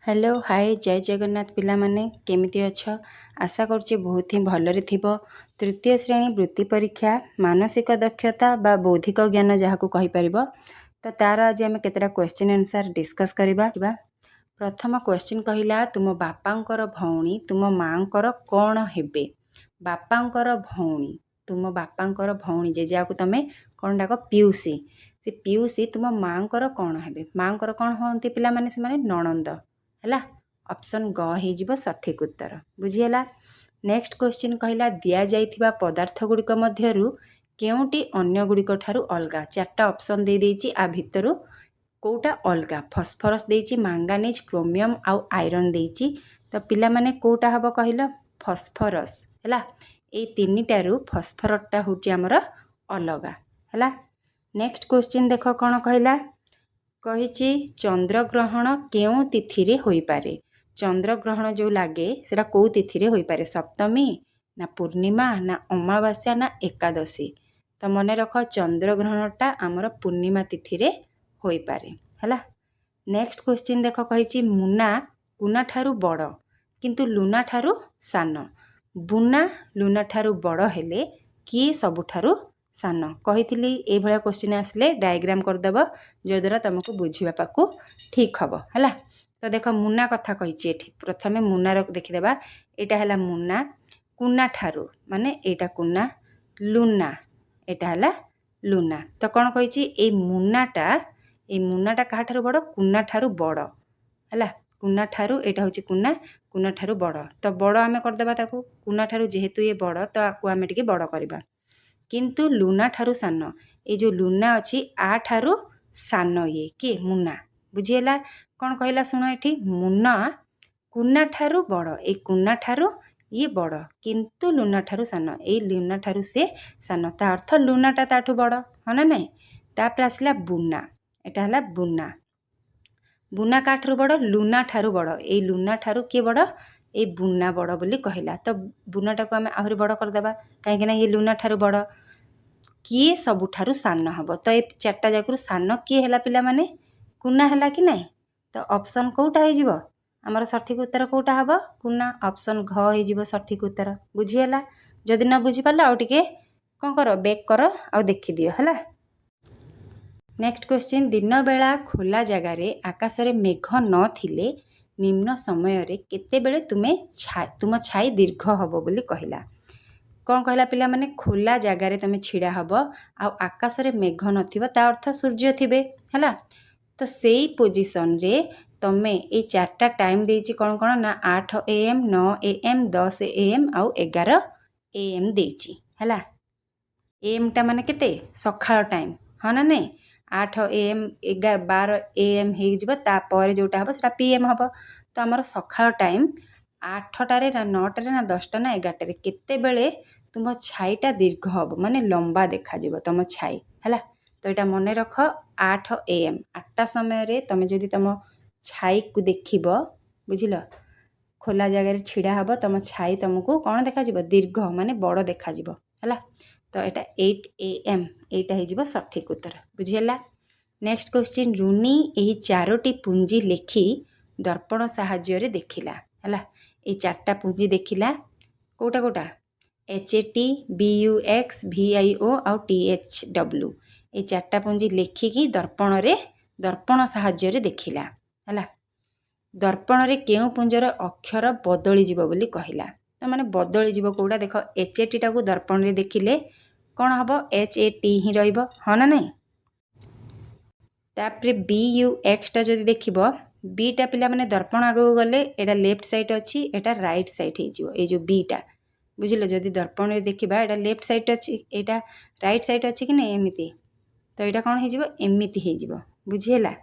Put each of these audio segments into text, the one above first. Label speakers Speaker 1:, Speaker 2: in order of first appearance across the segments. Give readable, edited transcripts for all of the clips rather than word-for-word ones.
Speaker 1: Hello hi जय जगन्नाथ पिला माने केमिति अछ आशा करछि बहुत ही भलरे थिबो। तृतीय श्रेणी वृत्ति परीक्षा मानसिक दक्षता बा बौद्धिक ज्ञान जहाको कहि परिबो। तो तार आज आम केतेटा क्वेश्चन आंसर डिस्कस करिबा। प्रथम क्वेश्चन कहिला तुम बापांकर भौणी तुम मांकर कोण हेबे। बापांकर भौणी तुम बापांकर भौणी जे जाको तमे कोन डाको पियूसी से पियूसी तुम मांकर कोण हेबे। मांकर कोण होंती पिला माने से माने नणंद है। ऑप्शन ग हो सठिक उत्तर बुझीगला। नेक्स्ट क्वेश्चन कहला दिया जाइथिबा पदार्थ गुड़िक मध्यरु केउटी अन्य गुड़िक ठारू अलगा। चारटा ऑप्शन दे देछि आ भितरु कोटा अलगा। फॉस्फोरस देछि मैंगानीज क्रोमियम आउ आयरन देछि। तो पिला माने कोटा हबो कहिलो फॉस्फोरस है। ए तीनिटारू फॉस्फोरसटा होछि हमर अलगा है। नेक्स्ट क्वेश्चन देख कौन कहला कहिछि चंद्रग्रहण केउ तिथि रे होई पारे। चंद्रग्रहण जो लागे सेटा को तिथि रे होई पारे सप्तमी ना पूर्णिमा ना अमावास्या ना एकादशी। तो मन रख चंद्रग्रहणटा आमर पूर्णिमा तिथि रे होई पारे है। नेक्स्ट क्वेश्चन देख कहिछि मुना कुना ठारू बड़ किंतु लुना ठारू सान। बुना लुना ठारू बड़ हेले किए सबुठारू सान कही ए भाया क्वेश्चन आसले डायग्राम करदेव जो द्वारा तुमको बुझा पाकू ठीक हम है। तो देख मुना कथा कही प्रथम मुनार देखीदेवा यहाँ है मुना कुना ठारू माने एटा कुना लुना एटा है लुना। तो कौन कही मुनाटा क्या ठारू बड़ कुना ठारू बड़ है। कुना ठारू यहाँ हूँ कुना कुना ठारू बड़। तो बड़ आम करदेवा ताकू कुना ठारू जेहेतु ये बड़ तो आपको आम टे बड़ करवा किंतु लुना ठारू सान ये जो लुना अच्छी आ ठारू सान ये किए मुना बुझीगला। कौन कहला शुण ये मुना कुना ठारू बड़ ए कुना ठारू ये बड़ किंतु लुना ठारू सान ए लुना ठारू से सान ता अर्थ लुनाटा ताठू बड़ हाँ ना नहीं। तापर आसला बुना एटा है बुना। बुना का ठारू बड़ लुना ठारू बड़ ए लुना ठारू किए बड़ ए बुना बड़ बोली कहला। तो बुनाटा को आम आहरी बड़ करदेवा कहीं ये लुना ठारू बड़ किए सबुठारू सान हम। तो ये चार्टा जाक सान किए है पिला माने कुना है कि नहीं। तो ऑप्शन कौटा हो आमर सठिक उत्तर कौटा हम कुना। ऑप्शन घ हो सठिक उत्तर बुझीगला। जदि न बुझीपार आउ टे कौन कर बैक कर आ देखिदियो है। नेक्स्ट क्वेश्चन दिन बेला खोला जगार आकाश रे मेघ न थिले निम्न समय रे केते बेले तुम छाई दीर्घ हबो बोली कहला। कौन कहला पिला माने खोला जगार तुम छिड़ा हब आकाश रे मेघ नथिबा ता अर्थ सूर्य थिबे है। तो सेई पोजिशन रे तमे ये चार्टा टाइम देछि कौन कौन ना 8 AM 9 AM 10 AM आउ 11 AM देछि है। AM टा माने केते सखाळ टाइम हाँ ना नहीं 8 AM 12 AM हो तापर जोटा हम से PM हम। तो आमर सखाळ टाइम 8टारे ना 9टारे ना 10टा ना 11टारे केते बेले तुम छाईटा दीर्घ हम माने लंबा देखा तुम छाई है। तो यहाँ मन रख 8 AM 8टा समय तुम जदि तुम छाई को देख बुझल खोला जगह छिड़ा हम तुम छाई तुमको कौन देखा दीर्घ माने बड़ देखा है। तो यहाँ 8 AM यहाँ हो सठिक उत्तर बुझीगला। नेक्स्ट क्वेश्चन रुनी यही 4टी पुंजी लेखि दर्पण साहाय्य देखिला है। ये 4टा पुंजी देखिला Kota Kota HAT BUX VIO आउ THW ये 4टा पुंजी लेखिकी दर्पण साहाय्य देखिला है। दर्पण रे केउ पुंजर अक्षर बदली जीव बोली कहला। तो माने बदली जीव कोड़ा देख HAT टाकू दर्पण रे देखिले कौन हम HAT ही रहिबो हाँ ना नहीं। तापरे BUX टा जदि देखिबो बीटा पिला माने दर्पण आगो गले एटा लेफ्ट साइड अच्छी एटा राइट साइड हो जो बीटा बुझिल। जदि दर्पण रे देखिबा एटा लेफ्ट साइड अच्छी एटा राइट साइड अच्छी कि नहीं एमिति। तो यहाँ कौन हो एमिति हो बुझीगला।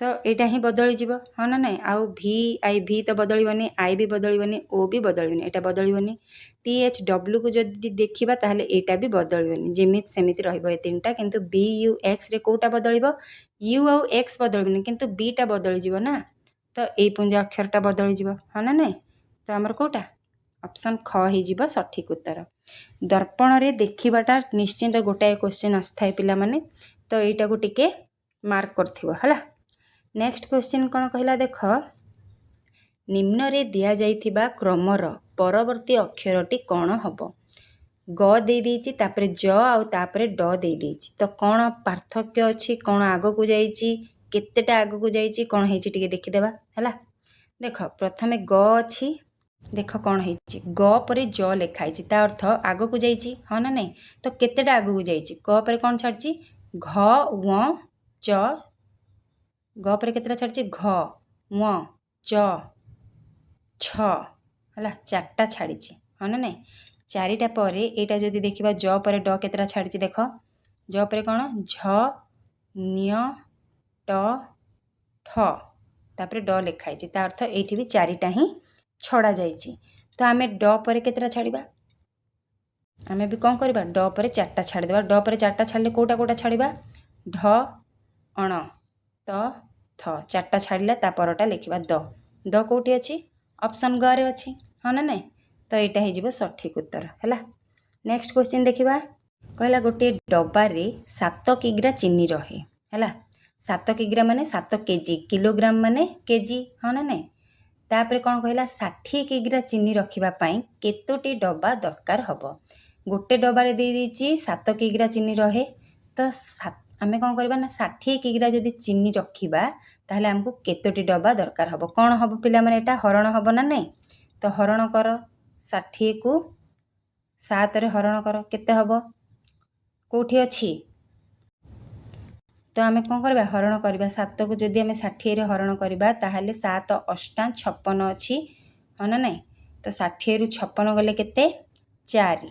Speaker 1: तो यहाँ ही बदली जीव हाँ ना नहीं। आउ V तो बदलनी I भी बदलनी O भी बदलनी यहाँ बदलनी THW को जदि देखिबा ताहले एटा भी बदलनी जेमिति सेमिति रहिबो ए तीनटा किंतु BUX रे कोटा बदलिबो U आउ X बदलनी किंतु B टा बदली जीव ना। तो ए पुंजा अक्षरटा बदली जीव हाँ ना नहीं। तो आमर कोटा ऑप्शन ख हो सठिक उत्तर। दर्पण रे देखिबाटा निश्चिंत गोटाए क्वेश्चन आस्थाए पिला माने। तो यहाँ को टिके मार्क करथिबो हला। नेक्स्ट क्वेश्चन कौन कहला देख ନିମ୍ନରେ ଦିଆଯାଇଥିବା କ୍ରମର ପରବର୍ତ୍ତୀ ଅକ୍ଷରଟି କ'ଣ ହେବ? ଗ ଦେଇଦେଇଛି, ତାପରେ ଜ ଆଉ ତାପରେ ଡ ଦେଇଦେଇଛି। ତ କ'ଣ ପାର୍ଥକ୍ୟ ଅଛି, କ'ଣ ଆଗକୁ ଯାଇଛି, କେତେଟା ଆଗକୁ ଯାଇଛି, କ'ଣ ହେଇଛି ଟିକେ ଦେଖିଦେବା ହେଲା। ଦେଖ ପ୍ରଥମେ ଗ ଅଛି, ଦେଖ କ'ଣ ହେଇଛି, ଗ ପରେ ଜ ଲେଖା ହେଇଛି, ତା ଅର୍ଥ ଆଗକୁ ଯାଇଛି, ହଁ ନା ନାହିଁ? ତ କେତେଟା ଆଗକୁ ଯାଇଛି? ଗ ପରେ କ'ଣ ଛାଡ଼ିଛି? ଘ ୱ ଚ। ଗ ପରେ କେତେଟା ଛାଡ଼ିଛି? ଘ ୱ ଚ ଛ ହେଲା, ଚାରିଟା ଛାଡ଼ିଛି, ହଁ ନା ନାହିଁ? ଚାରିଟା ପରେ ଏଇଟା ଯଦି ଦେଖିବା ଜ ପରେ ଡ କେତେଟା ଛାଡ଼ିଛି ଦେଖ। ଜ ପରେ କ'ଣ? ଝ ନ୍ୟ ଟ ଠ, ତାପରେ ଡ ଲେଖା ହେଇଛି, ତା ଅର୍ଥ ଏଇଠି ବି ଚାରିଟା ହିଁ ଛଡ଼ା ଯାଇଛି। ତ ଆମେ ଡ ପରେ କେତେଟା ଛାଡ଼ିବା? ଆମେ ବି କ'ଣ କରିବା? ଡ ପରେ ଚାରିଟା ଛାଡ଼ିଦେବା। ଡ ପରେ ଚାରିଟା ଛାଡ଼ିଲେ କେଉଁଟା କେଉଁଟା ଛାଡ଼ିବା? ଢ ଅଣ ତ ଥ, ଚାରିଟା ଛାଡ଼ିଲା, ତା ପରଟା ଲେଖିବା ଦ। ଦ କେଉଁଠି ଅଛି? ଅପସନ୍ ଗ ରେ ଅଛି, ହଁ ନା ନାହିଁ? ତ ଏଇଟା ହେଇଯିବ ସଠିକ୍ ଉତ୍ତର ହେଲା। ନେକ୍ସଟ କ୍ୱେଶ୍ଚିନ୍ ଦେଖିବା। କହିଲା ଗୋଟିଏ ଡବାରେ 7 କିଗ୍ରା ଚିନି ରହେ ହେଲା। 7 କିଗ୍ରା ମାନେ 7 କେଜି, କିଲୋଗ୍ରାମ ମାନେ କେଜି, ହଁ ନା ନାହିଁ? ତାପରେ କ'ଣ କହିଲା? 60 କିଗ୍ରା ଚିନି ରଖିବା ପାଇଁ କେତୋଟି ଡବା ଦରକାର ହେବ? ଗୋଟେ ଡବାରେ ଦେଇଦେଇଛି 7 କିଗ୍ରା ଚିନି ରହେ। ତ ଆମେ କ'ଣ କରିବା ନା 60 କିଗ୍ରା ଯଦି ଚିନି ରଖିବା ତାହେଲେ ଆମକୁ କେତୋଟି ଡବା ଦରକାର ହେବ? କ'ଣ ହେବ ପିଲାମାନେ? ଏଇଟା ହରଣ ହେବ ନା ନାହିଁ? ତ ହରଣ କର, 60କୁ 7ରେ ହରଣ କର, କେତେ ହେବ? କେଉଁଠି ଅଛି? ତ ଆମେ କ'ଣ କରିବା? ହରଣ କରିବା। 7କୁ ଯଦି ଆମେ 60ରେ ହରଣ କରିବା ତାହେଲେ 7 ଅଷ୍ଟା 56 ଅଛି, ହଁ ନା ନାହିଁ? ତ 60ରୁ 56 ଗଲେ କେତେ? 4।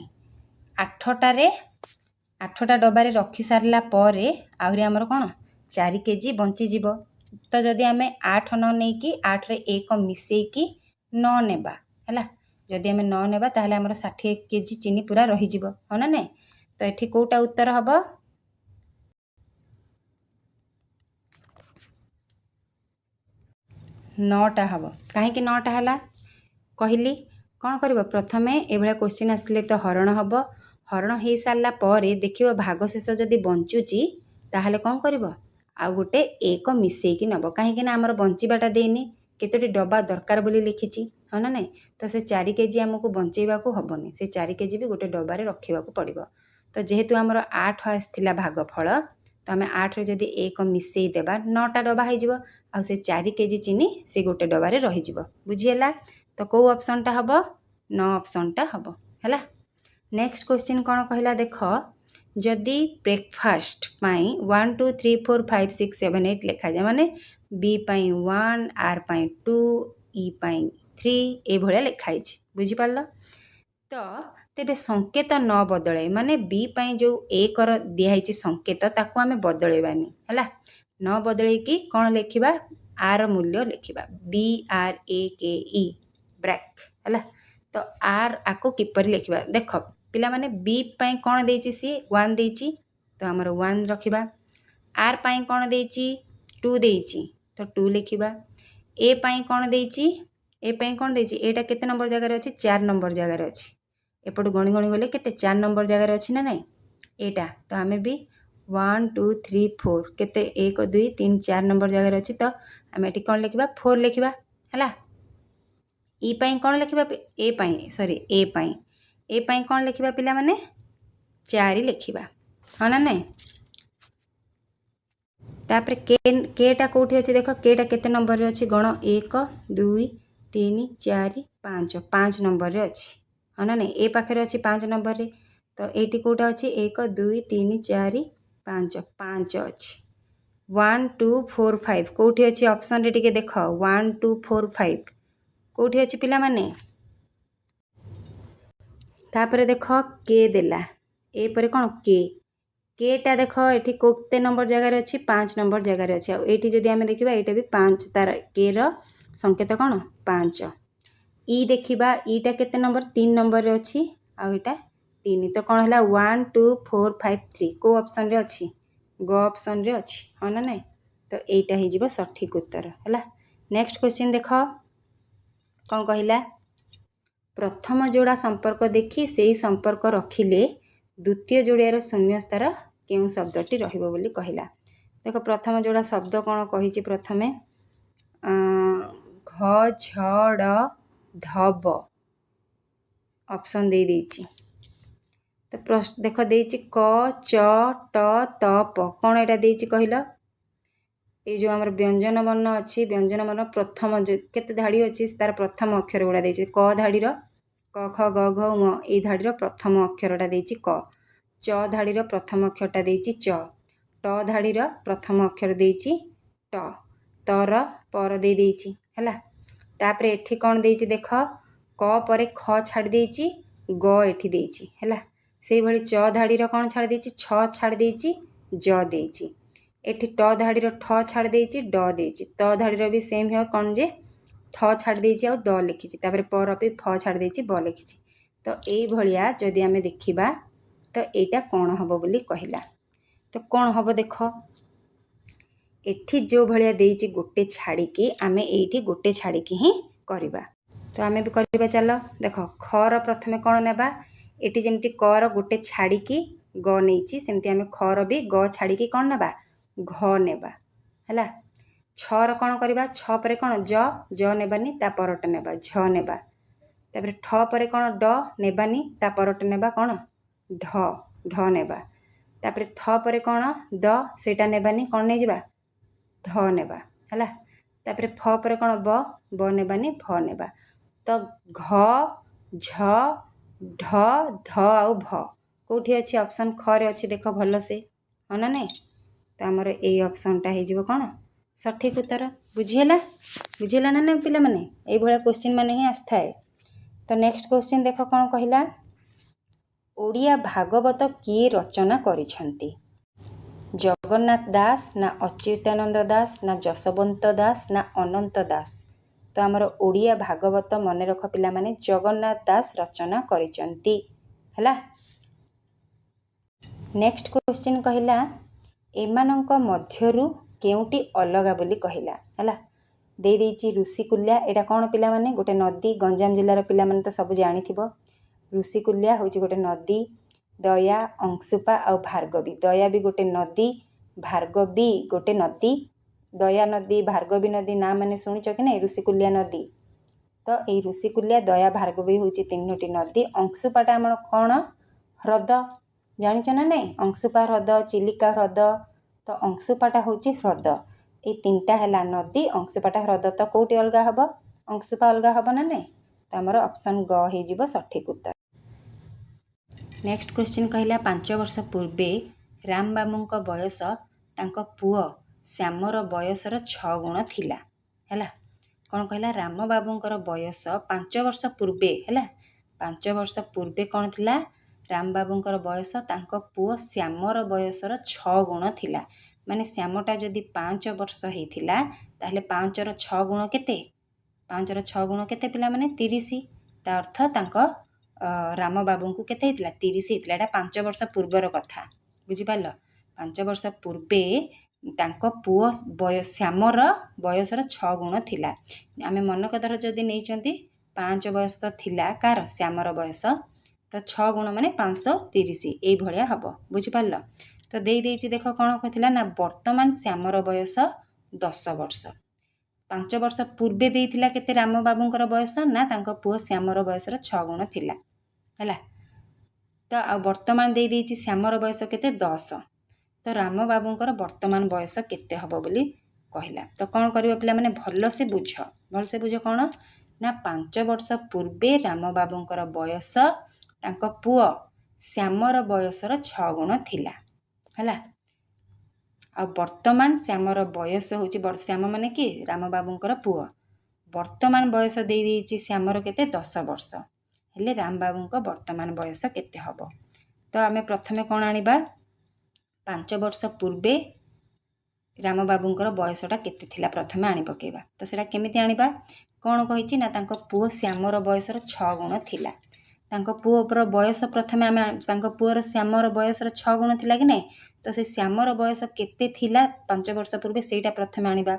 Speaker 1: 8ଟା ଡବାରେ ରଖି ସାରିଲା ପରେ ଆହୁରି ଆମର କ'ଣ? 4 କେଜି ବଞ୍ଚିଯିବ। ତ ଯଦି ଆମେ 8 ନ ନେଇକି 8ରେ 1 ମିଶେଇକି 9 ନେବା ହେଲା, ଯଦି ଆମେ 9 ନେବା ତାହେଲେ ଆମର 60 କେଜି ଚିନି ପୁରା ରହିଯିବ, ହଁ ନା ନାହିଁ? ତ ଏଠି କେଉଁଟା ଉତ୍ତର ହେବ? 9ଟା ହେବ। କାହିଁକି 9ଟା ହେଲା କହିଲି? କ'ଣ କରିବ? ପ୍ରଥମେ ଏଭଳିଆ କ୍ୱେଶ୍ଚିନ୍ ଆସିଲେ ତ ହରଣ ହେବ। ହରଣ ହେଇସାରିଲା ପରେ ଦେଖିବ ଭାଗ ଶେଷ ଯଦି ବଞ୍ଚୁଛି ତାହେଲେ କ'ଣ କରିବ? ଆଉ ଗୋଟେ 1 ମିଶେଇକି ନେବ। କାହିଁକିନା ଆମର ବଞ୍ଚିବାଟା ଦେଇନି, କେତୋଟି ଡବା ଦରକାର ବୋଲି ଲେଖିଛି, ହଁ ନା ନାହିଁ? ତ ସେ 4 କେଜି ଆମକୁ ବଞ୍ଚେଇବାକୁ ହେବନି, ସେ 4 କେଜି ବି ଗୋଟେ ଡବାରେ ରଖିବାକୁ ପଡ଼ିବ। ତ ଯେହେତୁ ଆମର 8 ଆସିଥିଲା ଭାଗଫଳ, ତ ଆମେ 8ରେ ଯଦି 1 ମିଶେଇ ଦେବା 9ଟା ଡବା ହେଇଯିବ, ଆଉ ସେ 4 କେଜି ଚିନି ସେ ଗୋଟେ ଡବାରେ ରହିଯିବ। ବୁଝିହେଲା? ତ କେଉଁ ଅପସନ୍ଟା ହେବ? 9 ଅପସନ୍ଟା ହେବ ହେଲା। ନେକ୍ସଟ କ୍ୱେଶ୍ଚିନ୍ କ'ଣ କହିଲା ଦେଖ। ଯଦି ବ୍ରେକଫାଷ୍ଟ ପାଇଁ 1 2 3 4 5 6 7 8 ଲେଖାଯାଏ, ମାନେ ବି ପାଇଁ 1, ଆର୍ ପାଇଁ 2, ଇ ପାଇଁ 3, ଏଇଭଳିଆ ଲେଖା ହେଇଛି, ବୁଝିପାରିଲ? ତ ତେବେ ସଂକେତ ନ ବଦଳାଇ, ମାନେ ବି ପାଇଁ ଯେଉଁ 1ର ଦିଆହେଇଛି ସଂକେତ ତାକୁ ଆମେ ବଦଳାଇବାନି ହେଲା। ନ ବଦଳେଇକି କ'ଣ ଲେଖିବା? ଆର ମୂଲ୍ୟ ଲେଖିବା, BRAKE ବ୍ରେକ୍ ହେଲା। ତ ଆର୍ ଆକୁ କିପରି ଲେଖିବା? ଦେଖ ପିଲାମାନେ, ବି ପାଇଁ କ'ଣ ଦେଇଛି? ସିଏ 1 ଦେଇଛି, ତ ଆମର 1 ରଖିବା। ଆର୍ ପାଇଁ କ'ଣ ଦେଇଛି? 2 ଦେଇଛି, ତ 2 ଲେଖିବା। ଏ ପାଇଁ କ'ଣ ଦେଇଛି? ଏ ପାଇଁ କ'ଣ ଦେଇଛି? ଏଇଟା କେତେ ନମ୍ବର ଜାଗାରେ ଅଛି? 4 ନମ୍ବର ଜାଗାରେ ଅଛି। ଏପଟୁ ଗଣି ଗଣି ଗଲେ କେତେ? 4 ନମ୍ବର ଜାଗାରେ ଅଛି ନା ନାହିଁ ଏଇଟା? ତ ଆମେ ବି 1 2 3 4 କେତେ? 1 2 3 4 ନମ୍ବର ଜାଗାରେ ଅଛି, ତ ଆମେ ଏଠି କ'ଣ ଲେଖିବା? 4 ଲେଖିବା ହେଲା। ଇ ପାଇଁ କ'ଣ ଲେଖିବା? ଏ ପାଇଁ କ'ଣ ଲେଖିବା ପିଲାମାନେ? 4 ଲେଖିବା, ହଁ ନା ନାହିଁ? ତାପରେ କେଟା କେଉଁଠି ଅଛି ଦେଖ। କେଟା କେତେ ନମ୍ବରରେ ଅଛି? ଗଣ 1 2 3 4 5, 5 ନମ୍ବରରେ ଅଛି, ହଁ ନା ନାହିଁ? ଏ ପାଖରେ ଅଛି 5 ନମ୍ବରରେ। ତ ଏଇଠି କେଉଁଟା ଅଛି? 1 2 3 4 5, 5 ଅଛି। 1 2 4 5 କେଉଁଠି ଅଛି? ଅପସନ୍ରେ ଟିକେ ଦେଖ। 1 2 4 5 କେଉଁଠି ଅଛି ପିଲାମାନେ? ତାପରେ ଦେଖ କେ ଦେଲା, ଏପରେ କ'ଣ? କେଟା ଦେଖ ଏଠି କେତେ ନମ୍ବର ଜାଗାରେ ଅଛି? 5 ନମ୍ବର ଜାଗାରେ ଅଛି। ଆଉ ଏଇଠି ଯଦି ଆମେ ଦେଖିବା ଏଇଟା ବି 5, ତାର କେର ସଂକେତ କ'ଣ? 5। ଇ ଦେଖିବା, ଇଟା କେତେ ନମ୍ବର? 3 ନମ୍ବରରେ ଅଛି, ଆଉ ଏଇଟା 3। ତ କ'ଣ ହେଲା? 1 2 4 5 3 କେଉଁ ଅପସନ୍ରେ ଅଛି? ଗ ଅପସନ୍ରେ ଅଛି, ହଁ ନା ନାହିଁ? ତ ଏଇଟା ହେଇଯିବ ସଠିକ୍ ଉତ୍ତର ହେଲା। ନେକ୍ସଟ କ୍ୱେଶ୍ଚିନ୍ ଦେଖ କ'ଣ କହିଲା। ପ୍ରଥମ ଯୋଡ଼ା ସମ୍ପର୍କ ଦେଖି ସେଇ ସମ୍ପର୍କ ରଖିଲେ ଦ୍ୱିତୀୟ ଯୋଡ଼ିଆର ଶୂନ୍ୟସ୍ଥାନ କେଉଁ ଶବ୍ଦଟି ରହିବ ବୋଲି କହିଲା। ଦେଖ ପ୍ରଥମ ଯୋଡ଼ା ଶବ୍ଦ କ'ଣ କହିଛି? ପ୍ରଥମେ ଘ ଝ ଡ ଧବ ଅପସନ୍ ଦେଇଛି। ତ ଦେଖ ଦେଇଛି କ ଚ ଟ ତ ପ କ'ଣ ଏଇଟା ଦେଇଛି କହିଲ? ଏଇ ଯେଉଁ ଆମର ବ୍ୟଞ୍ଜନ ବର୍ଣ୍ଣ ଅଛି, ବ୍ୟଞ୍ଜନ ବର୍ଣ୍ଣ ପ୍ରଥମ କେତେ ଧାଡ଼ି ଅଛି ତାର ପ୍ରଥମ ଅକ୍ଷର ଗୁଡ଼ା ଦେଇଛି। କ ଧାଡ଼ିର କ ଖ ଗ ଘ ଙ ଏଇ ଧାଡ଼ିର ପ୍ରଥମ ଅକ୍ଷରଟା ଦେଇଛି କ, ଚ ଧାଡ଼ିର ପ୍ରଥମ ଅକ୍ଷରଟା ଦେଇଛି ଚ, ଟ ଧାଡ଼ିର ପ୍ରଥମ ଅକ୍ଷର ଦେଇଛି ଟ, ତର ପର ଦେଇଛି ହେଲା। ତାପରେ ଏଠି କ'ଣ ଦେଇଛି ଦେଖ, କ ପରେ ଖ ଛାଡ଼ି ଦେଇଛି, ଗ ଏଠି ଦେଇଛି ହେଲା। ସେଇଭଳି ଚ ଧାଡ଼ିର କ'ଣ ଛାଡ଼ି ଦେଇଛି, ଛ ଛାଡ଼ି ଦେଇଛି, ଜ ଦେଇଛି। ଏଠି ଟ ଧାଡ଼ିର ଠ ଛାଡ଼ି ଦେଇଛି, ଡ ଦେଇଛି। ତ ଧାଡ଼ିର ବି ସେମ୍ ହିଅର୍ କ'ଣ ଯେ ଥ ଛାଡ଼ି ଦେଇଛି ଆଉ ଦ ଲେଖିଛି, ତାପରେ ପର ବି ଫ ଛାଡ଼ି ଦେଇଛି, ବ ଲେଖିଛି। ତ ଏଇଭଳିଆ ଯଦି ଆମେ ଦେଖିବା ତ ଏଇଟା କ'ଣ ହେବ ବୋଲି କହିଲା। ତ କ'ଣ ହେବ ଦେଖ, ଏଠି ଯେଉଁ ଭଳିଆ ଦେଇଛି ଗୋଟେ ଛାଡ଼ିକି ଆମେ ଏଇଠି ଗୋଟେ ଛାଡ଼ିକି ହିଁ କରିବା। ତ ଆମେ ବି କରିବା, ଚାଲ ଦେଖ ଖର ପ୍ରଥମେ କ'ଣ ନେବା, ଏଠି ଯେମିତି କର ଗୋଟେ ଛାଡ଼ିକି ଗ ନେଇଛି, ସେମିତି ଆମେ ଖର ବି ଗ ଛାଡ଼ିକି କ'ଣ ନେବା, ଘ ନେବା ହେଲା। ଛର କ'ଣ କରିବା, ଛ ପରେ କ'ଣ ଜ ନେବାନି, ତା ପରଟା ନେବା ଝ ନେବା। ତାପରେ ଠ ପରେ କ'ଣ ଡ ନେବାନି, ତା ପରଟା ନେବା କ'ଣ ଢ ନେବା। ତାପରେ ଥ ପରେ କ'ଣ ଦ ସେଇଟା ନେବାନି, କ'ଣ ନେଇଯିବା ଧ ନେବା ହେଲା। ତାପରେ ଫ ପରେ କ'ଣ ବ ନେବାନି, ଭ ନେବା। ତ ଘ ଝ ଢ ଧ ଆଉ ଭ କେଉଁଠି ଅଛି, ଅପସନ୍ ଖରେ ଅଛି, ଦେଖ ଭଲସେ ହଁ ନା ନାଇଁ। ତ ଆମର ଏଇ ଅପସନ୍ଟା ହେଇଯିବ କ'ଣ ସଠିକ୍ ଉତ୍ତର। ବୁଝିହେଲା ନା ନାଇଁ ପିଲାମାନେ? ଏଇଭଳିଆ କ୍ୱେଶ୍ଚିନ୍ ମାନେ ହିଁ ଆସିଥାଏ। ତ ନେକ୍ସଟ କ୍ୱେଶ୍ଚିନ୍ ଦେଖ କ'ଣ କହିଲା, ଓଡ଼ିଆ ଭାଗବତ କିଏ ରଚନା କରିଛନ୍ତି? ଜଗନ୍ନାଥ ଦାସ ନା ଅଚ୍ୟୁତାନନ୍ଦ ଦାସ ନା ଯଶୋବନ୍ତ ଦାସ ନା ଅନନ୍ତ ଦାସ? ତ ଆମର ଓଡ଼ିଆ ଭାଗବତ ମନେ ରଖ ପିଲାମାନେ, ଜଗନ୍ନାଥ ଦାସ ରଚନା କରିଛନ୍ତି ହେଲା। ନେକ୍ସଟ କ୍ୱେଶ୍ଚିନ୍ କହିଲା, ଏମାନଙ୍କ ମଧ୍ୟରୁ କେଉଁଟି ଅଲଗା ବୋଲି କହିଲା ହେଲା। ଦେଇଛି ଋଷିକୁଲ୍ୟା, ଏଇଟା କ'ଣ ପିଲାମାନେ ଗୋଟେ ନଦୀ, ଗଞ୍ଜାମ ଜିଲ୍ଲାର ପିଲାମାନେ ତ ସବୁ ଜାଣିଥିବ। ଋଷିକୁଲ୍ୟା ହେଉଛି ଗୋଟେ ନଦୀ, ଦୟା, ଅଂଶୁପା ଆଉ ଭାର୍ଗବୀ। ଦୟା ବି ଗୋଟେ ନଦୀ, ଭାର୍ଗବୀ ଗୋଟେ ନଦୀ। ଦୟା ନଦୀ, ଭାର୍ଗବୀ ନଦୀ ନାଁ ମାନେ ଶୁଣିଛ କି ନାହିଁ, ଋଷିକୁଲ୍ୟା ନଦୀ। ତ ଏଇ ଋଷିକୁଲ୍ୟା, ଦୟା, ଭାର୍ଗବୀ ହେଉଛି ତିନୋଟି ନଦୀ। ଅଂଶୁପାଟା ଆମର କ'ଣ ହ୍ରଦ, ଜାଣିଛ ନା ନାଇଁ? ଅଂଶୁପା ହ୍ରଦ, ଚିଲିକା ହ୍ରଦ। ତ ଅଂଶୁପାଟା ହେଉଛି ହ୍ରଦ। ଏଇ ତିନିଟା ହେଲା ନଦୀ, ଅଂଶୁପାଟା ହ୍ରଦ। ତ କେଉଁଟି ଅଲଗା ହେବ, ଅଂଶୁପା ଅଲଗା ହେବ ନା ନାଇଁ? ତ ଆମର ଅପସନ୍ ଗ ହେଇଯିବ ସଠିକ୍ ଉତ୍ତର। ନେକ୍ସଟ କ୍ୱେଶ୍ଚିନ୍ କହିଲା, 5 ବର୍ଷ ପୂର୍ବେ ରାମ ବାବୁଙ୍କ ବୟସ ତାଙ୍କ ପୁଅ ଶ୍ୟାମର ବୟସର 6 ଗୁଣ ଥିଲା ହେଲା। କ'ଣ କହିଲା, ରାମ ବାବୁଙ୍କର ବୟସ 5 ବର୍ଷ ପୂର୍ବେ ହେଲା, 5 ବର୍ଷ ପୂର୍ବେ କ'ଣ ଥିଲା, ରାମ ବାବୁଙ୍କର ବୟସ ତାଙ୍କ ପୁଅ ଶ୍ୟାମର ବୟସର 6 ଗୁଣ ଥିଲା। ମାନେ ଶ୍ୟାମଟା ଯଦି 5 ବର୍ଷ ହେଇଥିଲା, ତାହେଲେ 5ର 6 ଗୁଣ କେତେ, 5ର 6 ଗୁଣ କେତେ ପିଲାମାନେ 30। ତା ଅର୍ଥ ତାଙ୍କ ରାମ ବାବୁଙ୍କୁ କେତେ ହେଇଥିଲା, 30 ହେଇଥିଲା। ଏଇଟା 5 ବର୍ଷ ପୂର୍ବର କଥା, ବୁଝିପାରିଲ। 5 ବର୍ଷ ପୂର୍ବେ ତାଙ୍କ ପୁଅ ଶ୍ୟାମର ବୟସର 6 ଗୁଣ ଥିଲା। ଆମେ ମନକ ଧର ଯଦି ନେଇଛନ୍ତି 5 ବୟସ ଥିଲା କାହାର, ଶ୍ୟାମର ବୟସ, ତ 6 ଗୁଣ ମାନେ 530, ଏଇଭଳିଆ ହେବ, ବୁଝିପାରିଲ। ତ ଦେଇଛି ଦେଖ କ'ଣ କହିଥିଲା ନା, ବର୍ତ୍ତମାନ ଶ୍ୟାମର ବୟସ 10 ବର୍ଷ। 5 ବର୍ଷ ପୂର୍ବେ ଦେଇଥିଲା କେତେ ରାମ ବାବୁଙ୍କର ବୟସ, ନା ତାଙ୍କ ପୁଅ ଶ୍ୟାମର ବୟସର 6 ଗୁଣ ଥିଲା ହେଲା। ତ ଆଉ ବର୍ତ୍ତମାନ ଦେଇଛି ଶ୍ୟାମର ବୟସ କେତେ 10। ତ ରାମ ବାବୁଙ୍କର ବର୍ତ୍ତମାନ ବୟସ କେତେ ହେବ ବୋଲି କହିଲା। ତ କ'ଣ କରିବ ପିଲାମାନେ, ଭଲସେ ବୁଝ କ'ଣ ନା, 5 ବର୍ଷ ପୂର୍ବେ ରାମ ବାବୁଙ୍କର ବୟସ ତାଙ୍କ ପୁଅ ଶ୍ୟାମର ବୟସର 6 ଗୁଣ ଥିଲା ହେଲା। ଆଉ ବର୍ତ୍ତମାନ ଶ୍ୟାମର ବୟସ ହେଉଛି, ଶ୍ୟାମ ମାନେ କିଏ, ରାମ ବାବୁଙ୍କର ପୁଅ। ବର୍ତ୍ତମାନ ବୟସ ଦେଇଛି ଶ୍ୟାମର କେତେ 10 ବର୍ଷ, ହେଲେ ରାମ ବାବୁଙ୍କ ବର୍ତ୍ତମାନ ବୟସ କେତେ ହେବ? ତ ଆମେ ପ୍ରଥମେ କ'ଣ ଆଣିବା, 5 ବର୍ଷ ପୂର୍ବେ ରାମ ବାବୁଙ୍କର ବୟସଟା କେତେ ଥିଲା ପ୍ରଥମେ ଆଣି ପକାଇବା। ତ ସେଇଟା କେମିତି ଆଣିବା, କ'ଣ କହିଛି ନା, ତାଙ୍କ ପୁଅ ଶ୍ୟାମର ବୟସର 6 ଗୁଣ ଥିଲା। ତାଙ୍କ ପୁଅର ବୟସ ପ୍ରଥମେ ଆମେ, ତାଙ୍କ ପୁଅର ଶ୍ୟାମର ବୟସର 6 ଗୁଣ ଥିଲା କି ନାହିଁ। ତ ସେ ଶ୍ୟାମର ବୟସ କେତେ ଥିଲା 5 ବର୍ଷ ପୂର୍ବେ, ସେଇଟା ପ୍ରଥମେ ଆଣିବା।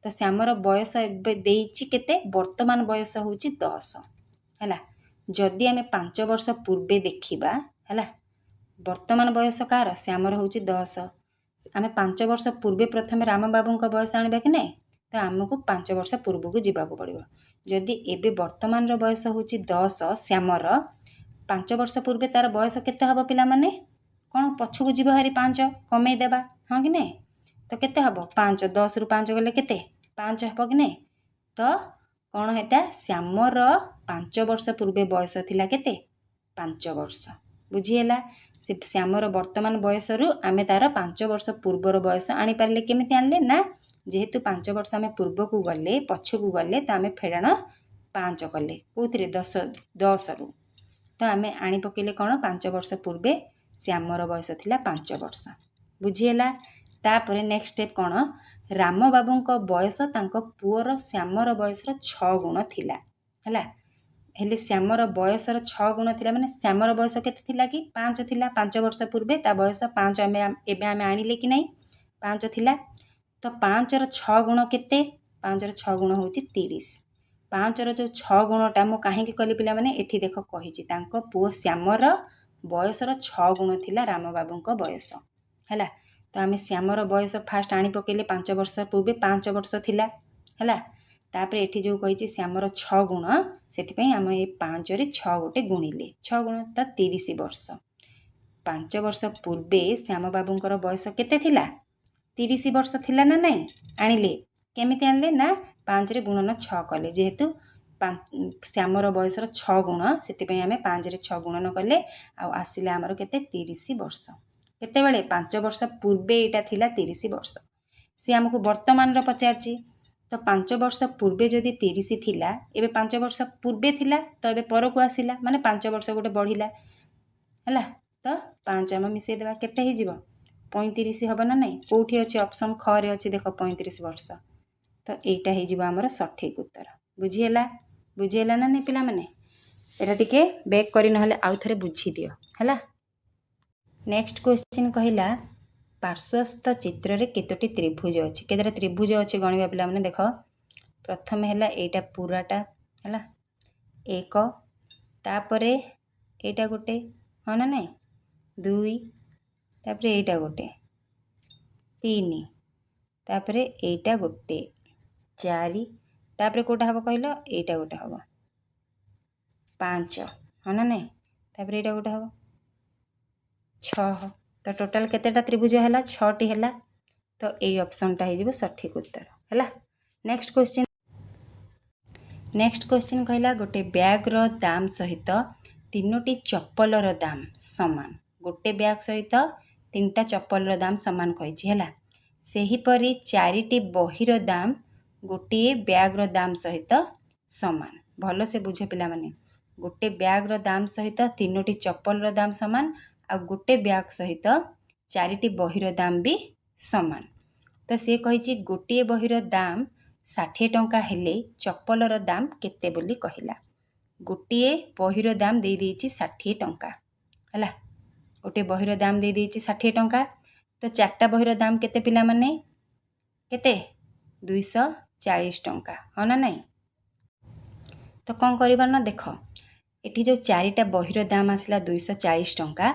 Speaker 1: ତ ଶ୍ୟାମର ବୟସ ଏବେ ଦେଇଛି କେତେ, ବର୍ତ୍ତମାନ ବୟସ ହେଉଛି 10 ହେଲା। ଯଦି ଆମେ 5 ବର୍ଷ ପୂର୍ବେ ଦେଖିବା ହେଲା, ବର୍ତ୍ତମାନ ବୟସ କାହାର, ଶ୍ୟାମର ହେଉଛି 10। ଆମେ 5 ବର୍ଷ ପୂର୍ବେ ପ୍ରଥମେ ରାମ ବାବୁଙ୍କ ବୟସ ଆଣିବା କି ନାହିଁ। ତ ଆମକୁ 5 ବର୍ଷ ପୂର୍ବକୁ ଯିବାକୁ ପଡ଼ିବ। ଯଦି ଏବେ ବର୍ତ୍ତମାନର ବୟସ ହେଉଛି 10 ଶ୍ୟାମର, 5 ବର୍ଷ ପୂର୍ବେ ତା'ର ବୟସ କେତେ ହେବ ପିଲାମାନେ? କ'ଣ ପଛକୁ ଯିବ ହାରି 5 କମେଇ ଦେବା, ହଁ କି ନାହିଁ? ତ କେତେ ହେବ? 5, 10ରୁ 5 ଗଲେ କେତେ? 5 ହେବ କି ନାହିଁ? ତ କ'ଣ ଏଇଟା? ଶ୍ୟାମର 5 ବର୍ଷ ପୂର୍ବେ ବୟସ ଥିଲା କେତେ? 5 ବର୍ଷ। ବୁଝିହେଲା? ସେ ଶ୍ୟାମର ବର୍ତ୍ତମାନ ବୟସରୁ ଆମେ ତା'ର 5 ବର୍ଷ ପୂର୍ବର ବୟସ ଆଣିପାରିଲେ। କେମିତି ଆଣିଲେ? ନା ଯେହେତୁ 5 ବର୍ଷ ଆମେ ପୂର୍ବକୁ ଗଲେ, ପଛକୁ ଗଲେ, ତ ଆମେ ଫେରାଣ 5 କଲେ। କେଉଁଥିରେ? 10ରୁ। ତ ଆମେ ଆଣି ପକାଇଲେ କ'ଣ? 5 ବର୍ଷ ପୂର୍ବେ ଶ୍ୟାମର ବୟସ ଥିଲା 5 ବର୍ଷ। ବୁଝିହେଲା? ତାପରେ ନେକ୍ସଟ ଷ୍ଟେପ୍ କ'ଣ? ରାମବାବୁଙ୍କ ବୟସ ତାଙ୍କ ପୁଅର ଶ୍ୟାମର ବୟସର 6 ଗୁଣ ଥିଲା। ହେଲା, ହେଲେ ଶ୍ୟାମର ବୟସର 6 ଗୁଣ ଥିଲା, ମାନେ ଶ୍ୟାମର ବୟସ କେତେ ଥିଲା କି? 5 ଥିଲା। 5 ବର୍ଷ ପୂର୍ବେ ତା ବୟସ 5 ଏବେ ଆମେ ଆଣିଲେ କି ନାହିଁ? 5 ଥିଲା। ତ 5ର 6 ଗୁଣ କେତେ? 5ର 6 ଗୁଣ ହେଉଛି 30। 5ର ଯେଉଁ 6 ଗୁଣଟା ମୁଁ କାହିଁକି କଲି ପିଲାମାନେ? ଏଠି ଦେଖ କହିଛି, ତାଙ୍କ ପୁଅ ଶ୍ୟାମର ବୟସର 6 ଗୁଣ ଥିଲା ରାମବାବୁଙ୍କ ବୟସ। ହେଲା, ତ ଆମେ ଶ୍ୟାମର ବୟସ ଫାଷ୍ଟ ଆଣି ପକାଇଲେ 5 ବର୍ଷ ପୂର୍ବେ 5 ବର୍ଷ ଥିଲା। ହେଲା, ତାପରେ ଏଠି ଯେଉଁ କହିଛି ଶ୍ୟାମର 6 ଗୁଣ, ସେଥିପାଇଁ ଆମେ ଏ 5ରେ 6 ଗୋଟେ ଗୁଣିଲେ, 6 ଗୁଣ ତ 30 ବର୍ଷ। 5 ବର୍ଷ ପୂର୍ବେ ଶ୍ୟାମବାବୁଙ୍କର ବୟସ କେତେ ଥିଲା? 30 ବର୍ଷ ଥିଲା ନା ନାହିଁ? ଆଣିଲେ କେମିତି ଆଣିଲେ? ନା 5ରେ ଗୁଣନ 6 କଲେ। ଯେହେତୁ ଶ୍ୟାମର ବୟସର 6 ଗୁଣ, ସେଥିପାଇଁ ଆମେ 5ରେ 6 ଗୁଣନ କଲେ, ଆଉ ଆସିଲା ଆମର କେତେ? 30 ବର୍ଷ। କେତେବେଳେ? 5 ବର୍ଷ ପୂର୍ବେ ଏଇଟା ଥିଲା 30 ବର୍ଷ। ସେ ଆମକୁ ବର୍ତ୍ତମାନର ପଚାରିଛି, ତ 5 ବର୍ଷ ପୂର୍ବେ ଯଦି 30 ଥିଲା, ଏବେ 5 ବର୍ଷ ପୂର୍ବେ ଥିଲା, ତ ଏବେ ପରକୁ ଆସିଲା, ମାନେ 5 ବର୍ଷ ଗୋଟେ ବଢ଼ିଲା। ହେଲା, ତ 5 ଆମେ ମିଶାଇ ଦେବା, କେତେ ହେଇଯିବ? 35 ହେବ ନା ନାହିଁ? କେଉଁଠି ଅଛି? ଅପସନ୍ ଖରେ ଅଛି, ଦେଖ 35 ବର୍ଷ। ତ ଏଇଟା ହେଇଯିବ ଆମର ସଠିକ୍ ଉତ୍ତର। ବୁଝିହେଲା? ବୁଝିହେଲା ନା ନାହିଁ ପିଲାମାନେ? ଏଇଟା ଟିକେ ବେକ୍ କରି ନହେଲେ ଆଉ ଥରେ ବୁଝିଦିଅ। ହେଲା, ନେକ୍ସଟ କ୍ୱେଶ୍ଚିନ୍ କହିଲା, ପାର୍ଶ୍ୱସ୍ଥ ଚିତ୍ରରେ କେତୋଟି ତ୍ରିଭୁଜ ଅଛି? କେତେଟା ତ୍ରିଭୁଜ ଅଛି ଗଣିବା ପିଲାମାନେ? ଦେଖ, ପ୍ରଥମେ ହେଲା ଏଇଟା ପୁରାଟା, ହେଲା 1, ତାପରେ ଏଇଟା ଗୋଟେ, ହଁ ନା ନାହିଁ? 2, ତାପରେ ଏଇଟା ଗୋଟେ 3, ତାପରେ ଏଇଟା ଗୋଟେ 4, ତାପରେ କେଉଁଟା ହେବ କହିଲ? ଏଇଟା ଗୋଟେ ହେବ 5, ହଁ ନା ନାହିଁ? ତାପରେ ଏଇଟା ଗୋଟେ ହେବ 6। ତ ଟୋଟାଲ କେତେଟା ତ୍ରିଭୁଜ ହେଲା? 6ଟି ହେଲା। ତ ଏଇ ଅପସନ୍ଟା ହେଇଯିବ ସଠିକ୍ ଉତ୍ତର। ହେଲା, ନେକ୍ସଟ କ୍ୱେଶ୍ଚିନ୍ କହିଲା, ଗୋଟେ ବ୍ୟାଗ୍ର ଦାମ ସହିତ 3ଟି ଚପଲର ଦାମ ସମାନ। ଗୋଟେ ବ୍ୟାଗ୍ ସହିତ 3ଟା ଚପଲର ଦାମ ସମାନ କହିଛି। ହେଲା, ସେହିପରି 4ଟି ବହିର ଦାମ ଗୋଟିଏ ବ୍ୟାଗ୍ର ଦାମ ସହିତ ସମାନ। ଭଲସେ ବୁଝ ପିଲାମାନେ, ଗୋଟେ ବ୍ୟାଗ୍ର ଦାମ ସହିତ 3ଟି ଚପଲର ଦାମ ସମାନ, ଆଉ ଗୋଟେ ବ୍ୟାଗ୍ ସହିତ 4ଟି ବହିର ଦାମ ବି ସମାନ। ତ ସେ କହିଛି ଗୋଟିଏ ବହିର ଦାମ 60 ଟଙ୍କା ହେଲେ ଚପଲର ଦାମ କେତେ ବୋଲି କହିଲା। ଗୋଟିଏ ବହିର ଦାମ ଦେଇଦେଇଛି 60 ଟଙ୍କା। ହେଲା, ଗୋଟିଏ ବହିର ଦାମ ଦେଇଦେଇଛି 60 ଟଙ୍କା। ତ 4ଟା ବହିର ଦାମ କେତେ ପିଲାମାନେ? କେତେ? 240 ଟଙ୍କା, ହଁ ନା ନାହିଁ? ତ କ'ଣ କରିବା ନା, ଦେଖ ଏଠି ଯେଉଁ 4ଟା ବହିର ଦାମ ଆସିଲା 240 ଟଙ୍କା,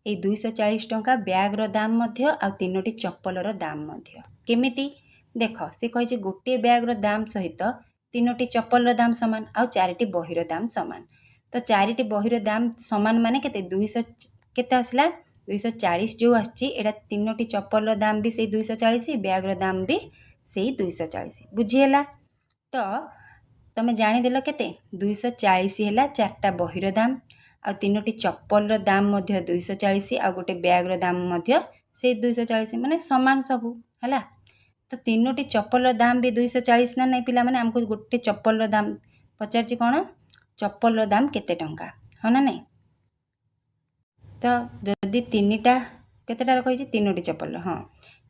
Speaker 1: ଏଇ 240 ଟଙ୍କା ବ୍ୟାଗ୍ର ଦାମ ମଧ୍ୟ, ଆଉ 3ଟି ଚପଲର ଦାମ ମଧ୍ୟ। କେମିତି? ଦେଖ, ସେ କହିଛି ଗୋଟିଏ ବ୍ୟାଗ୍ର ଦାମ ସହିତ 3ଟି ଚପଲର ଦାମ ସମାନ, ଆଉ 4ଟି ବହିର ଦାମ ସମାନ। ତ 4ଟି ବହିର ଦାମ ସମାନ ମାନେ କେତେ? 200 କେତେ ଆସିଲା? 240 ଯେଉଁ ଆସିଛି, ଏଇଟା 3ଟି ଚପଲର ଦାମ ବି ସେଇ 240, ବ୍ୟାଗ୍ର ଦାମ ବି ସେଇ 240। ବୁଝିହେଲା? ତ ତମେ ଜାଣିଦେଲ କେତେ? 240 ହେଲା 4ଟା ବହିର ଦାମ, ଆଉ 3ଟି ଚପଲର ଦାମ ମଧ୍ୟ 240, ଆଉ ଗୋଟେ ବ୍ୟାଗ୍ର ଦାମ ମଧ୍ୟ ସେଇ 240, ମାନେ ସମାନ ସବୁ। ହେଲା, ତ 3ଟି ଚପଲର ଦାମ ବି 240 ନା ନାହିଁ ପିଲାମାନେ? ଆମକୁ ଗୋଟେ ଚପଲର ଦାମ ପଚାରିଛି, କ'ଣ? ଚପଲର ଦାମ କେତେ ଟଙ୍କା, ହଁ ନା ନାହିଁ? ତ ଯଦି 3ଟା, କେତେଟାର କହିଛି? 3ଟି ଚପଲର, ହଁ।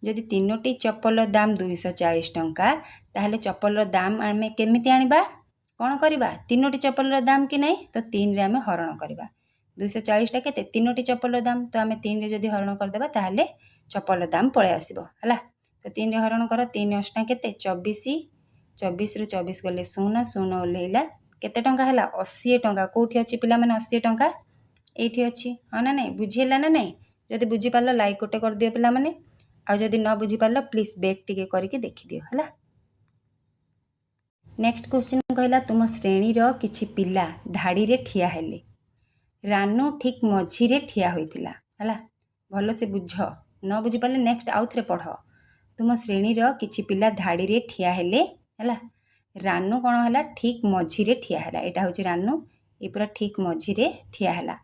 Speaker 1: ଯଦି 3ଟି ଚପଲର ଦାମ 240 ଟଙ୍କା, ତାହେଲେ ଚପଲର ଦାମ ଆମେ କେମିତି ଆଣିବା? କ'ଣ କରିବା? 3ଟି ଚପଲର ଦାମ କି ନାହିଁ? ତ 3ରେ ଆମେ ହରଣ କରିବା। 240ଟା କେତେ? 3ଟି ଚପଲର ଦାମ, ତ ଆମେ 3ରେ ଯଦି ହରଣ କରିଦେବା, ତାହେଲେ ଚପଲର ଦାମ ପଳେଇ ଆସିବ। ହେଲା, ତ 3ରେ ହରଣ କର, 3 ଅଷ୍ଟା କେତେ? 24, 24ରୁ 24 ଗଲେ 0, 0 ଓହ୍ଲେଇଲା, କେତେ ଟଙ୍କା ହେଲା? 80 ଟଙ୍କା। କେଉଁଠି ଅଛି ପିଲାମାନେ 80 ଟଙ୍କା? ଏଇଠି ଅଛି, ହଁ ନା ନାହିଁ? ବୁଝିହେଲା ନା ନାହିଁ? ଯଦି ବୁଝିପାରିଲ ଲାଇକ୍ ଗୋଟେ କରିଦିଅ ପିଲାମାନେ, ଆଉ ଯଦି ନ ବୁଝିପାରିଲ ପ୍ଲିଜ୍ ବେକ୍ ଟିକେ କରିକି ଦେଖିଦିଅ। ହେଲା। नेक्स्ट क्वेश्चन कहला तुम श्रेणीर किछि पिला धाड़ी रे ठिया हेले रानू ठीक मझीरे ठिया होइतिला हला भल से बुझ न बुझी पाले नेक्स्ट आउ थे पढ़ तुम श्रेणीर किछि पिला धाड़ी रे ठिया हेले हला रानू कौन है ठीक मझीरे ठिया है यहाँ हूँ रानू ये पूरा ठीक मझीरे ठिया है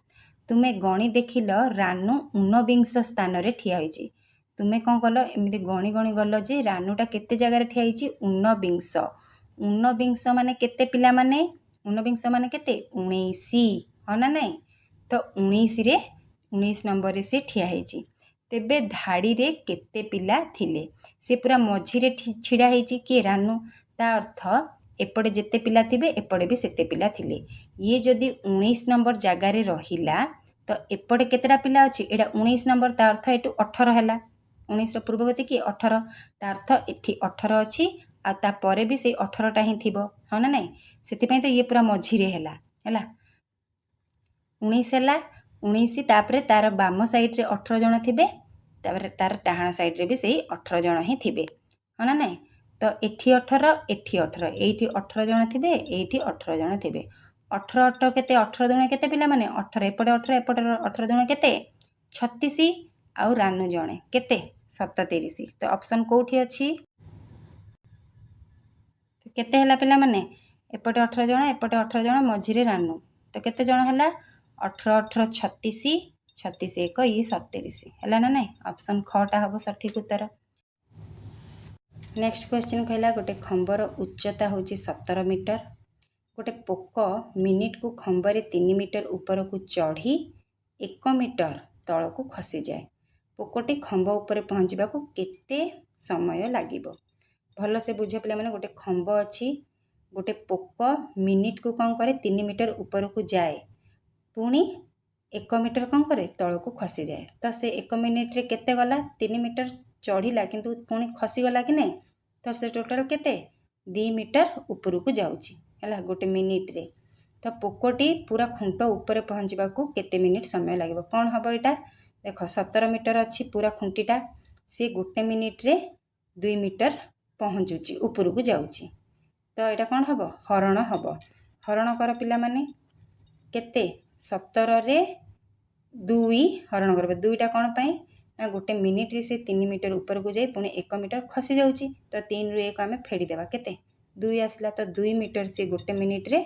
Speaker 1: तुम्हें गणी देखिल रानू ऊनविंश स्थान रे ठिया होइछि तुम्हें कौन कल एमती गणी गणी गल जे रानूटा केते जगार ठिया होइछि ऊनविंश ऊनविंश माने केते पिला माने ऊनविंश माने केते 19 हाँ ना नहीं तो 19 रे 19 नंबर रे से ठिया होइछि तेबे धाड़ी रे केते पिला थिले से पूरा मझीरे छिड़ा होइछि कि रानू ता अर्थ एपटे जेते पिला थिबे एपटे भी सेते पिला थिले ये जदि 19 नंबर जगार रहिला तो एपटे केतेटा पिला अछि एटा 19 नंबर ता अर्थ एटू 18 हैला 19 रो पूर्ववर्ती कि 18 ता अर्थ एठी 18 अछि आ ता परे भी से 18टा ही थिबो हाँ ना नहीं सेति पई तो ये पूरा मझीरे हैला हैला 19 हैला 19 तापरे तार बाम साइड रे 18 जण थिबे तापर तार डाहाण साइड रे भी से 18 जण ही थिबे हाँ ना नहीं तो एठी 18 एठी 18 एठी 18 जण थिबे एठी 18 जण थिबे 18 18 केते 18 दुणे केते पिला माने 18 एपटे 18 एपटे 18 दुणे केते 36 आउ रानू जणे केते 37 तो ऑप्शन कोठी अछि तो केते हला पिला माने एपटे 18 जण एपटे 18 जण मझिरे रानू तो केते जण हला 18 18 36 36 1 ये 37 है ना नहीं ऑप्शन खटा हम सठिक उत्तर। नेक्स्ट क्वेश्चन कहला गोटे खंबर उच्चता हूँ 17 मीटर गोटे पोक मिनिट को खंबर 3 मीटर ऊपर को चढ़ी 1 मीटर तल को खसी जाए पोकटी खंब उपर पहुँचवा को केते समय लागिबो भल से बुझ पे मैंने गोटे खंब अच्छी गोटे पोक मिनिट को कौन करे 3 मीटर ऊपर को जाए पुणी 1 मीटर कौन करे तल को खसी जाए तो से 1 मिनिट रे केते गला 3 मीटर चढ़िला किंतु पुणी खसी गला कि नहीं तो से टोटाल केते 2 मीटर ऊपर को जाउची हैला गोटे मिनिट रे तो पोकटी पूरा खुंट ऊपर पहुँचवा को केते मिनिट समय लगे कौन हम यहाँ देख 17 मीटर अच्छी पूरा खुंटीटा सी गोटे मिनिट रे 2 मीटर पहुँचुची ऊपर को जाउची तो यहाँ कौन हम हरण कर पिला माने केते 17 रे 2 हरण कर 2टा कौन पाई ना गोटे मिनिट रे से 3 मीटर ऊपर को जाए पुणी 1 मीटर खसी जाउची तो 3 रु 1 आम फेड़ी देवा केते 2 आसला तो 2 मीटर से गोटे मिनिट रे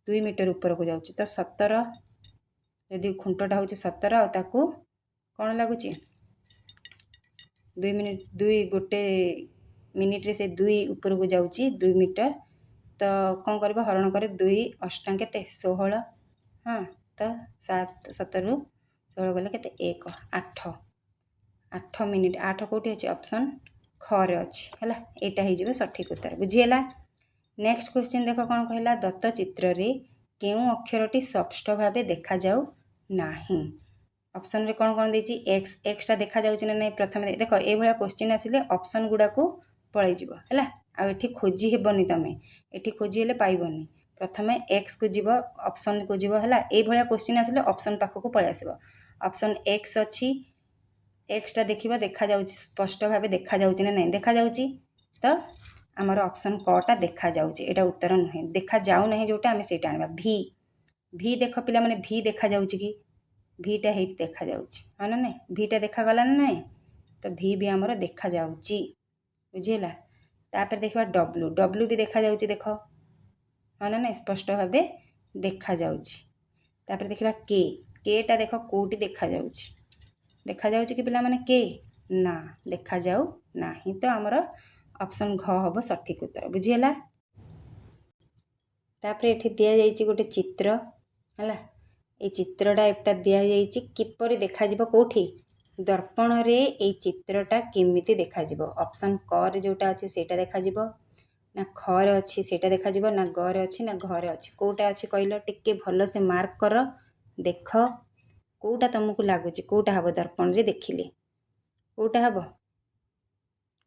Speaker 1: 2 मीटर ऊपर को जाउची तो 17 यदि खुंटटा हूँ 17 आ ताकू कौन लगुच 2 मिनिट 2 गोटे मिनिट रे से 2 ऊपर को जाउची 2 मीटर तो कौन कर हरण कर 2 अष्टांग केते 16 हाँ तो 7 17 रु 16 गले केते 1 8 8 मिनिट 8 कौटी अच्छे ऑप्शन खरे अच्छी है यहाँ हो सठिक उत्तर बुझीगला। नेक्स्ट क्वेश्चन देख कौन कहला दत्त चित्र रे केउ अक्षरटी स्पष्ट भाव देखा जाऊ नाही ऑप्शन रे कौन कौन देछि एक्स एक्सटा देखा जाउछि ना नहीं प्रथम देख ए भलिया क्वेश्चन आसिले ऑप्शन गुडा को पळै जिवो हैला आ एठी खोजी हेबनी तमे एठी खोजी हेले पाइबनी प्रथमे एक्स को जीव ऑप्शन को जीव हैला ए भलिया क्वेश्चन आसिले ऑप्शन पाख को पळै आसीबो ऑप्शन एक्स अछि एक्सटा देखिबा देखा जाउछि स्पष्ट भाव देखा जाउछि ना नहीं देखा जाउछि तो आमर ऑप्शन कटा देखा जाउछि एटा उत्तर नुहे देखा जाउ नहीं जोटा आमे सेटा आनिबा भी भी देख पिला माने भी देखा जाउछि कि भीटा हेट देखा जाउछि हाँ ना नहीं भीटा देखा गला ना नहीं तो भी भी आमर देखा जाउछि बुझीला तापर देखबा डब्ल्यू डब्ल्यू भी देखा जाउछि देख हाँ ना नहीं स्पष्ट भाव देखा जाउछि तापर देखबा के केटा देख कोटी देखा जाउछि कि पिला माने के ना देखा जाऊ नाही तो आमर ऑप्शन घ हम सठिक उत्तर बुझीगला। तापर एठी दिया जाइछि गोटे चित्र हला ए चित्रटा एटा दिया जाइछि किपरि देखा जिवो कोठी दर्पण रे ए चित्रटा केमिति देखा जिवो ऑप्शन क रे जोटा अछि सेटा देखा जिवो ना ख रे अछि सेटा देखा जिवो ना ग रे अछि ना घ रे अछि कोटा अछि कहलो टिके भलो से मार्क कर देख कोटा तुमको लागुछि कोटा हबो दर्पण रे देखिले कोटा हबो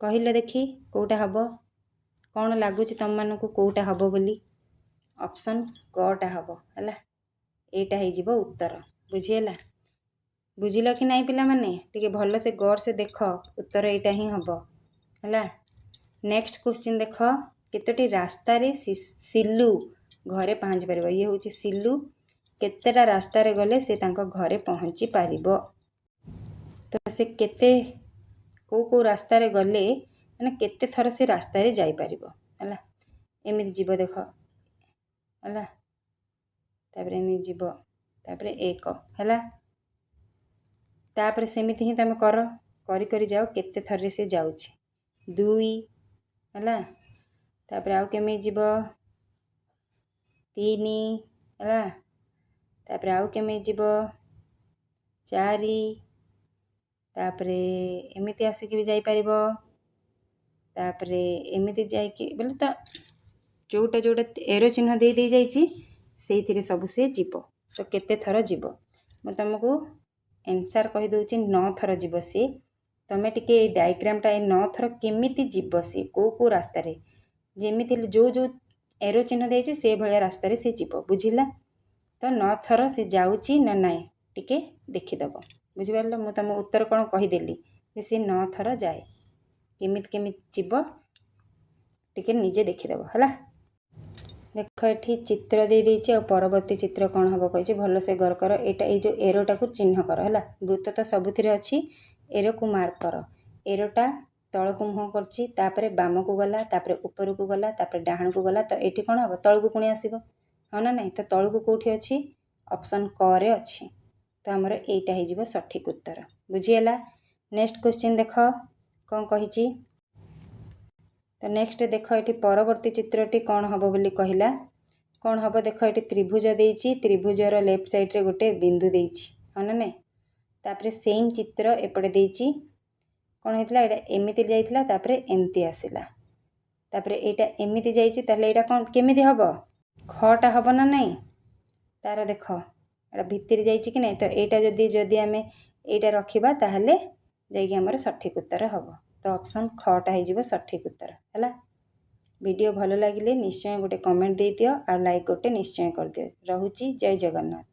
Speaker 1: कहलो देखी कोटा हबो कौन लगुच तुम मानक कोटा हबो बोली ऑप्शन कटा हबो हैला एटा हे जिवो उत्तर बुझीगला बुझिल कि नहीं पिला माने टिके भल से गौर से देख उत्तर एटा ही हबो हैला। नेक्स्ट क्वेश्चन देख କେତୋଟି ରାସ୍ତାରେ ସିଲୁ ଘରେ ପହଞ୍ଚି ପାରିବ। ଇଏ ହେଉଛି ସିଲୁ କେତେଟା ରାସ୍ତାରେ ଗଲେ ସେ ତାଙ୍କ ଘରେ ପହଞ୍ଚି ପାରିବ। ତ ସେ କେଉଁ ରାସ୍ତାରେ ଗଲେ ମାନେ କେତେ ଥର ସେ ରାସ୍ତାରେ ଯାଇପାରିବ ହେଲା। ଏମିତି ଯିବ ଦେଖ ହେଲା, ତାପରେ ଏମିତି ଯିବ, ତାପରେ 1 ହେଲା। ତାପରେ ସେମିତି ହିଁ ତମେ କରି କରି ଯାଅ କେତେ ଥରରେ ସେ ଯାଉଛି। 2 ହେଲା, ତାପରେ ଆଉ କେମିତି ଯିବ 3 ହେଲା, ତାପରେ ଆଉ କେମିତି ଯିବ 4, ତାପରେ ଏମିତି ଆସିକି ବି ଯାଇପାରିବ। ତାପରେ ଏମିତି ଯାଇକି ବୋଲେ ତ ଯେଉଁଟା ଏରୋ ଚିହ୍ନ ଦେଇ ଯାଇଛି ସେଇଥିରେ ସବୁ ସେ ଯିବ। ତ କେତେ ଥର ଯିବ ମୁଁ ତୁମକୁ ଆନ୍ସର୍ କହିଦେଉଛି। 9 ଥର ଯିବ ସିଏ। ତୁମେ ଟିକେ ଏଇ ଡାଇଗ୍ରାମଟା 9 ଥର କେମିତି ଯିବ ସିଏ କେଉଁ ରାସ୍ତାରେ, ଯେମିତି ଯେଉଁ ଏରୋ ଚିହ୍ନ ଦେଇଛି ସେଇଭଳିଆ ରାସ୍ତାରେ ସେ ଯିବ, ବୁଝିଲା। ତ 9 ଥର ସେ ଯାଉଛି ନା ନାହିଁ ଟିକେ ଦେଖିଦେବ, ବୁଝିପାରିଲ। ମୁଁ ତୁମ ଉତ୍ତର କ'ଣ କହିଦେଲି ଯେ ସେ 9 ଥର ଯାଏ। କେମିତି ଯିବ ଟିକେ ନିଜେ ଦେଖିଦେବ ହେଲା। ଦେଖ ଏଠି ଚିତ୍ର ଦେଇଛି ଆଉ ପରବର୍ତ୍ତୀ ଚିତ୍ର କ'ଣ ହେବ କହିଛି, ଭଲସେ ଗର କର। ଏଇଟା ଏଇ ଯେଉଁ ଏରୋଟାକୁ ଚିହ୍ନ କର ହେଲା। ବୃତ୍ତ ତ ସବୁଥିରେ ଅଛି, ଏରୋକୁ ମାର୍କ କର। ଏରୋଟା ତଳକୁ ମୁହଁ କରୁଛି, ତାପରେ ବାମକୁ ଗଲା, ତାପରେ ଉପରକୁ ଗଲା, ତାପରେ ଡାହାଣକୁ ଗଲା। ତ ଏଇଠି କ'ଣ ହେବ, ତଳକୁ ପୁଣି ଆସିବ, ହଁ ନା ନାହିଁ। ତ ତଳକୁ କେଉଁଠି ଅଛି, ଅପସନ୍ କରେ ଅଛି। ତ ଆମର ଏଇଟା ହେଇଯିବ ସଠିକ୍ ଉତ୍ତର, ବୁଝିହେଲା। ନେକ୍ସଟ କ୍ୱେଶ୍ଚିନ୍ ଦେଖ କ'ଣ କହିଛି। ତ ନେକ୍ସଟ ଦେଖ ଏଠି ପରବର୍ତ୍ତୀ ଚିତ୍ରଟି କ'ଣ ହେବ ବୋଲି କହିଲା। କ'ଣ ହେବ ଦେଖ, ଏଠି ତ୍ରିଭୁଜ ଦେଇଛି, ତ୍ରିଭୁଜର ଲେଫ୍ଟ ସାଇଡ଼୍ରେ ଗୋଟେ ବିନ୍ଦୁ ଦେଇଛି, ହଁ ନା ନାହିଁ। ତାପରେ ସେମ୍ ଚିତ୍ର ଏପଟେ ଦେଇଛି। କ'ଣ ହେଇଥିଲା, ଏଇଟା ଏମିତି ଯାଇଥିଲା, ତାପରେ ଏମିତି ଆସିଲା, ତାପରେ ଏଇଟା ଏମିତି ଯାଇଛି। ତାହେଲେ ଏଇଟା କ'ଣ କେମିତି ହେବ, ଖଟା ହେବ ନା ନାହିଁ। ତାର ଦେଖ ଏଇଟା ଭିତରେ ଯାଇଛି କି ନାହିଁ। ତ ଏଇଟା ଯଦି ଆମେ ଏଇଟା ରଖିବା ତାହେଲେ ଯାଇକି ଆମର ସଠିକ୍ ଉତ୍ତର ହେବ। ତ ଅପସନ୍ ଖଟା ହେଇଯିବ ସଠିକ୍ ଉତ୍ତର ହେଲା। ଭିଡ଼ିଓ ଭଲ ଲାଗିଲେ ନିଶ୍ଚୟ ଗୋଟେ କମେଣ୍ଟ ଦେଇଦିଅ ଆଉ ଲାଇକ୍ ଗୋଟେ ନିଶ୍ଚୟ କରିଦିଅ। ରହୁଛି, ଜୟ ଜଗନ୍ନାଥ।